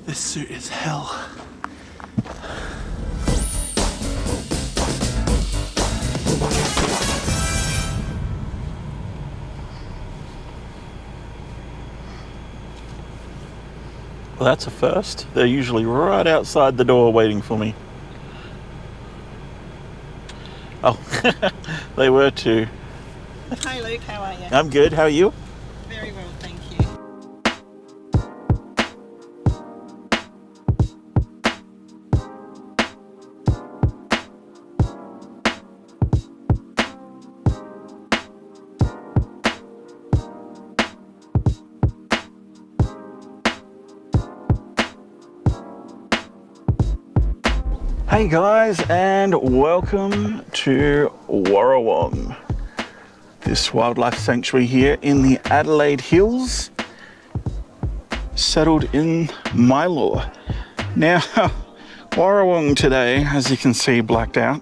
This suit is hell. Well, that's a first. They're usually right outside the door waiting for me. Oh, they were too. Hi Luke, how are you? I'm good, how are you? Very well, thank you. Hey guys, and welcome to Warrawong, this wildlife sanctuary here in the Adelaide Hills, settled in Mylor. Now, Warrawong today, as you can see blacked out,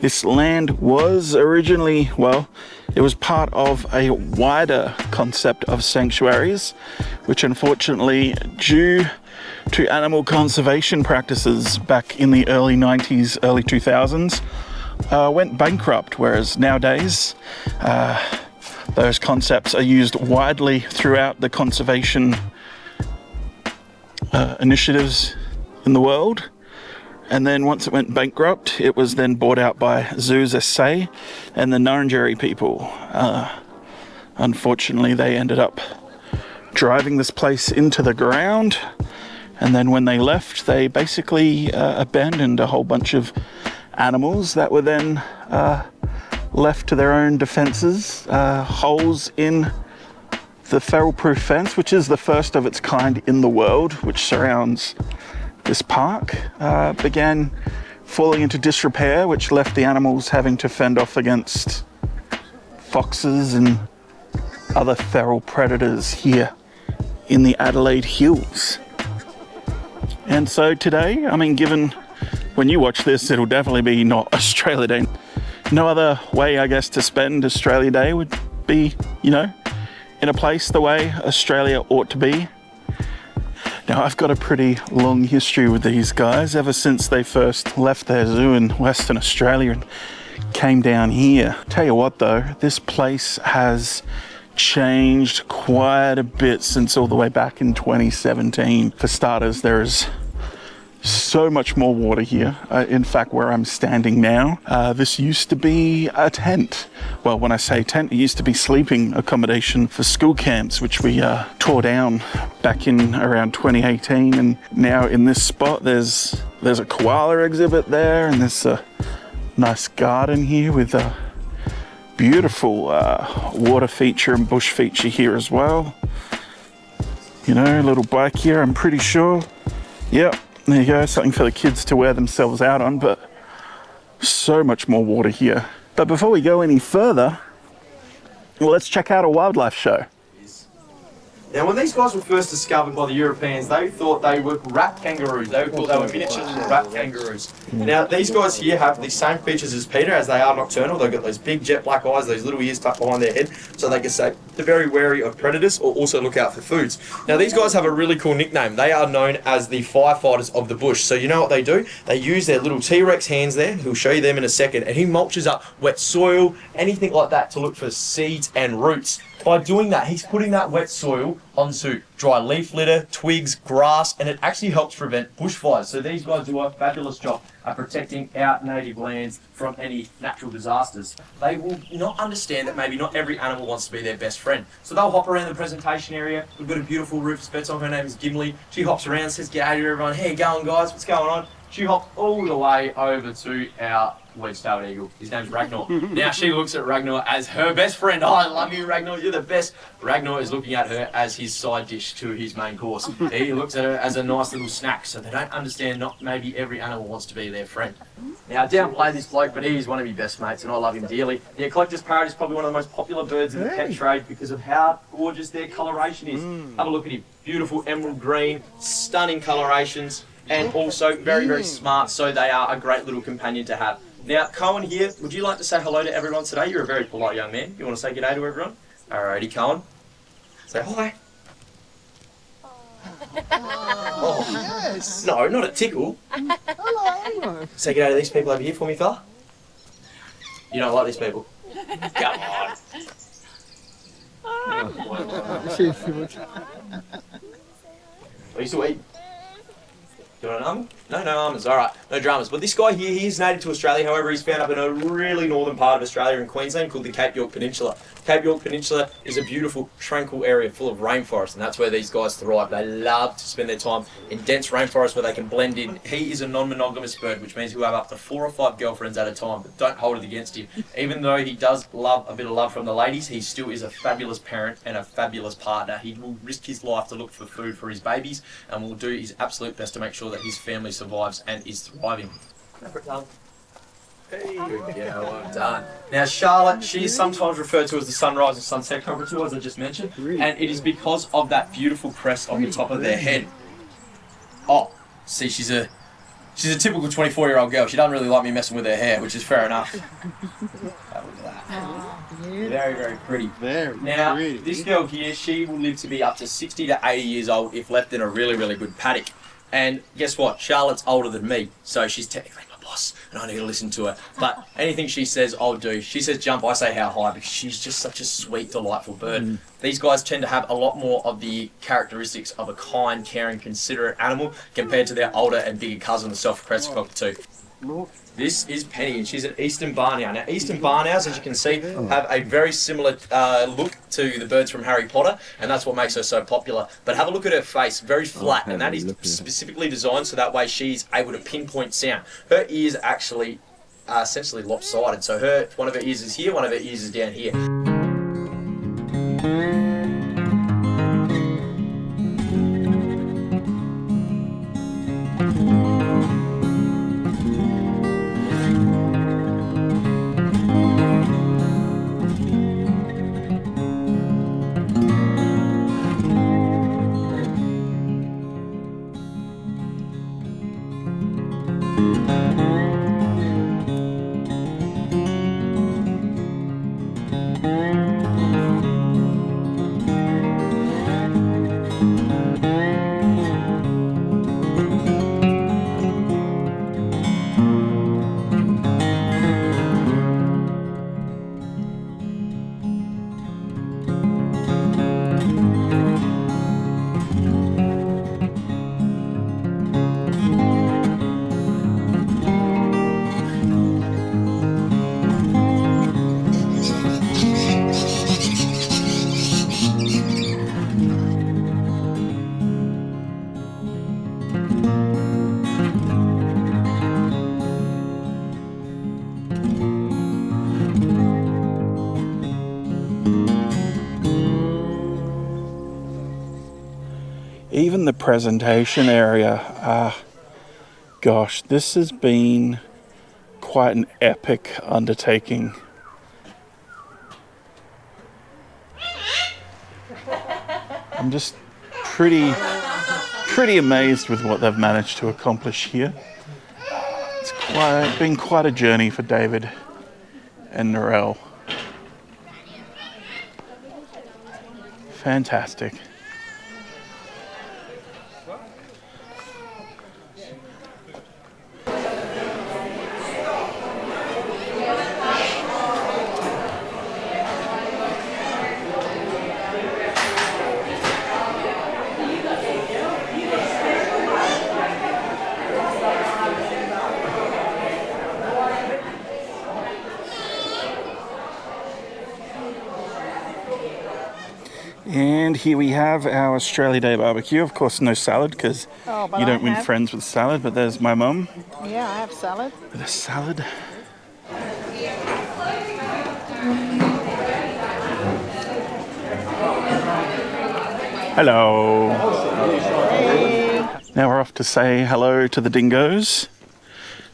this land was originally, well, it was part of a wider concept of sanctuaries, which unfortunately, due to animal conservation practices back in the early 90s, early 2000s, went bankrupt, whereas nowadays those concepts are used widely throughout the conservation initiatives in the world. And then once it went bankrupt, it was then bought out by Zoos SA and the Nurungeri people. Unfortunately, they ended up driving this place into the ground. And then when they left, they basically abandoned a whole bunch of animals that were then left to their own defenses. Holes in the feral-proof fence, which is the first of its kind in the world, which surrounds this park, began falling into disrepair, which left the animals having to fend off against foxes and other feral predators here in the Adelaide Hills. And so today, I mean, given when you watch this, it'll definitely be not Australia Day. No other way, I guess, to spend Australia Day would be, you know, in a place the way Australia ought to be. Now, I've got a pretty long history with these guys ever since they first left their zoo in Western Australia and came down here. Tell you what though, this place has changed quite a bit since all the way back in 2017. For starters, there is so much more water here. In fact, where I'm standing now, this used to be a tent. Well, when I say tent, it used to be sleeping accommodation for school camps, which we tore down back in around 2018. And now in this spot, there's a koala exhibit there, and there's a nice garden here with a beautiful water feature and bush feature here as well. You know, a little bike here, I'm pretty sure. Yep, there you go, something for the kids to wear themselves out on, but so much more water here. But before we go any further, well, let's check out a wildlife show. Now, when these guys were first discovered by the Europeans, they thought they were rat kangaroos. They thought they were miniature little rat kangaroos. Now, these guys here have the same features as Peter, as they are nocturnal. They've got those big jet black eyes, those little ears tucked behind their head, so they can say they're very wary of predators or also look out for foods. Now, these guys have a really cool nickname. They are known as the firefighters of the bush. So you know what they do? They use their little T-Rex hands there, who'll show you them in a second, and he mulches up wet soil, anything like that, to look for seeds and roots. By doing that, he's putting that wet soil onto dry leaf litter, twigs, grass, and it actually helps prevent bushfires. So these guys do a fabulous job at protecting our native lands from any natural disasters. They will not understand that maybe not every animal wants to be their best friend. So they'll hop around the presentation area. We've got a beautiful Rufus Betzel, her name is Gimli. She hops around, says, "G'day to everyone. How you going, guys? What's going on?" She hopped all the way over to our wedge-tailed eagle. His name's Ragnar. Now she looks at Ragnar as her best friend. Oh, I love you, Ragnar. You're the best. Ragnar is looking at her as his side dish to his main course. He looks at her as a nice little snack, so they don't understand not maybe every animal wants to be their friend. Now, I downplay this bloke, but he is one of my best mates, and I love him dearly. The collector's parrot is probably one of the most popular birds in the pet trade because of how gorgeous their coloration is. Have a look at him. Beautiful emerald green, stunning colorations, and also very, very smart, so they are a great little companion to have. Now, Cohen here, would you like to say hello to everyone today? You're a very polite young man. You want to say g'day to everyone? Alrighty, Cohen. Say hi. Oh, yes. No, not a tickle. Hello. Say g'day to these people over here for me, fella. You don't like these people? Come on. Are you still eating? Do you want an almond? No almonds. All right, no dramas. But this guy here, he is native to Australia. However, he's found up in a really northern part of Australia in Queensland called the Cape York Peninsula. Cape York Peninsula is a beautiful, tranquil area full of rainforest, and that's where these guys thrive. They love to spend their time in dense rainforest where they can blend in. He is a non-monogamous bird, which means he'll have up to 4 or 5 girlfriends at a time, but don't hold it against him. Even though he does love a bit of love from the ladies, he still is a fabulous parent and a fabulous partner. He will risk his life to look for food for his babies and will do his absolute best to make sure that his family survives and is thriving. Hey, yeah, well done. Now Charlotte, she is sometimes referred to as the sunrise and sunset cockatoo, as I just mentioned, and it is because of that beautiful crest on the top of their head. Oh, see, she's a typical 24-year-old girl. She doesn't really like me messing with her hair, which is fair enough. Look at that. Very, very pretty. Now, this girl here, she will live to be up to 60 to 80 years old if left in a really, really good paddock. And guess what? Charlotte's older than me, so she's technically my boss, and I need to listen to her. But anything she says, I'll do. She says jump, I say how high, because she's just such a sweet, delightful bird. These guys tend to have a lot more of the characteristics of a kind, caring, considerate animal compared to their older and bigger cousin, the self-crested cockatoo. This is Penny, and she's an eastern barn owl. Now, eastern barn owls, as you can see, have a very similar look to the birds from Harry Potter, and that's what makes her so popular. But have a look at her face, very flat, and that is specifically designed so that way she's able to pinpoint sound. Her ears actually are essentially lopsided, so one of her ears is here, one of her ears is down here. Even the presentation area, gosh, this has been quite an epic undertaking. I'm just pretty amazed with what they've managed to accomplish here. It's been quite a journey for David and Narelle. Fantastic. And here we have our Australia Day barbecue. Of course, no salad because but you don't I win have. friends with salad. But there's my mum Yeah, I have salad. with a salad. Hello. Now we're off to say hello to the dingoes.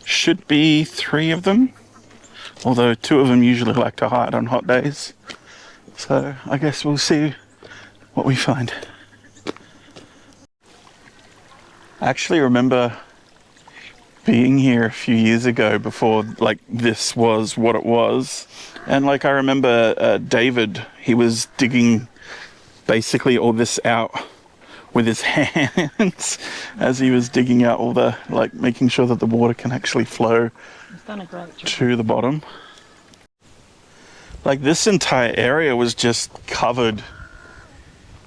Should be 3 of them, although 2 of them usually like to hide on hot days. So I guess we'll see what we find. I actually remember being here a few years ago before like this was what it was. And like I remember David, he was digging basically all this out with his hands as he was digging out all the, like making sure that the water can actually flow to the bottom. Like this entire area was just covered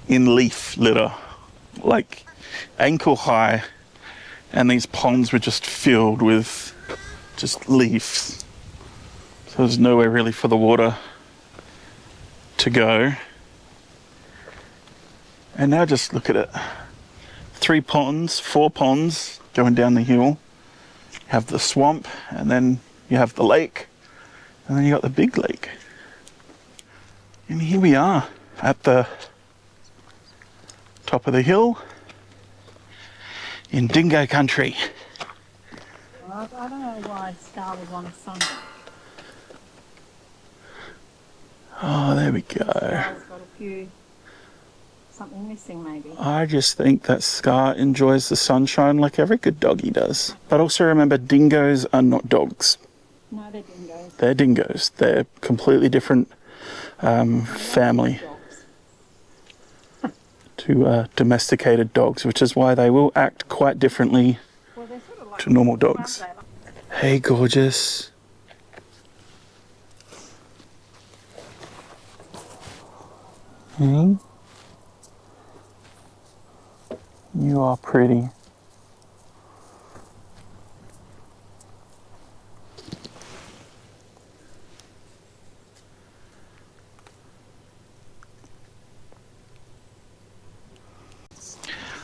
in leaf litter, like ankle high, and these ponds were just filled with just leaves. So there's nowhere really for the water to go. And now just look at it. 3 ponds, 4 ponds going down the hill. You have the swamp, and then you have the lake, and then you got the big lake. And here we are at the top of the hill in dingo country. Well, I don't know why Scar would want a son. Oh, there we go. Scar's got a few. Something missing maybe. I just think that Scar enjoys the sunshine like every good doggy does. But also remember, dingoes are not dogs. No, they're dingoes. They're dingoes. They're completely different family to domesticated dogs, which is why they will act quite differently to normal dogs. Hey, gorgeous. Hey. You are pretty.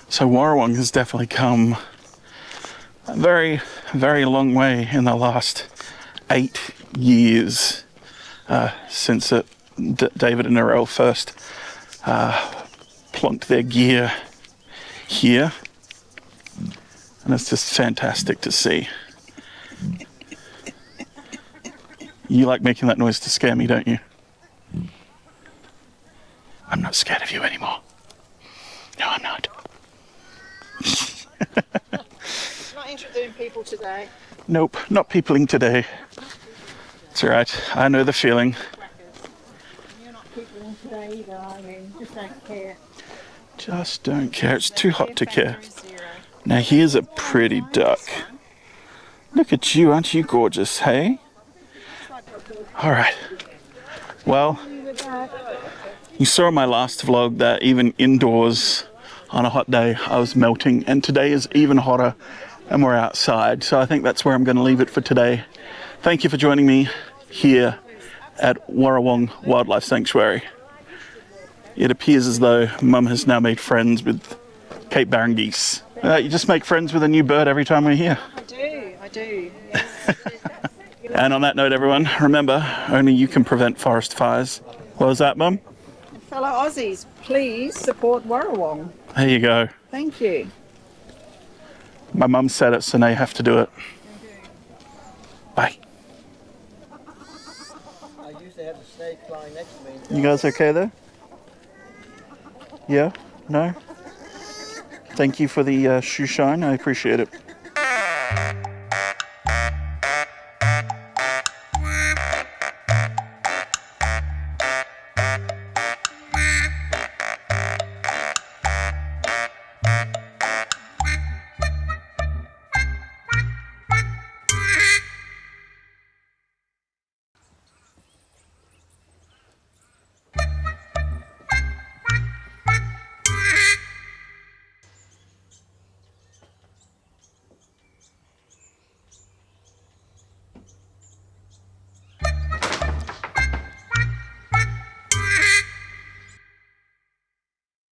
So Warrawong has definitely come a very, very long way in the last 8 years since David and Narelle first plonked their gear here, and it's just fantastic to see. You like making that noise to scare me, don't you? I'm not scared of you anymore. No, I'm not. Not introducing people today. Nope, not peopling today. It's alright, I know the feeling. You're not peopling today either, I mean, just don't care. Just don't care, it's too hot to care. Now here's a pretty duck. Look at you, aren't you gorgeous, hey? Alright, well, you saw in my last vlog that even indoors on a hot day I was melting, and today is even hotter and we're outside, so I think that's where I'm going to leave it for today. Thank you for joining me here at Warrawong Wildlife Sanctuary. It appears as though Mum has now made friends with Cape Barren geese. You just make friends with a new bird every time we're here. I do, yes. And on that note, everyone, remember, only you can prevent forest fires. What was that, Mum? Fellow Aussies, please support Warrawong. There you go. Thank you. My mum said it, so now you have to do it. Bye. I used to have a snake flying next to me. You guys okay there? Yeah? No? Thank you for the shoe shine. I appreciate it.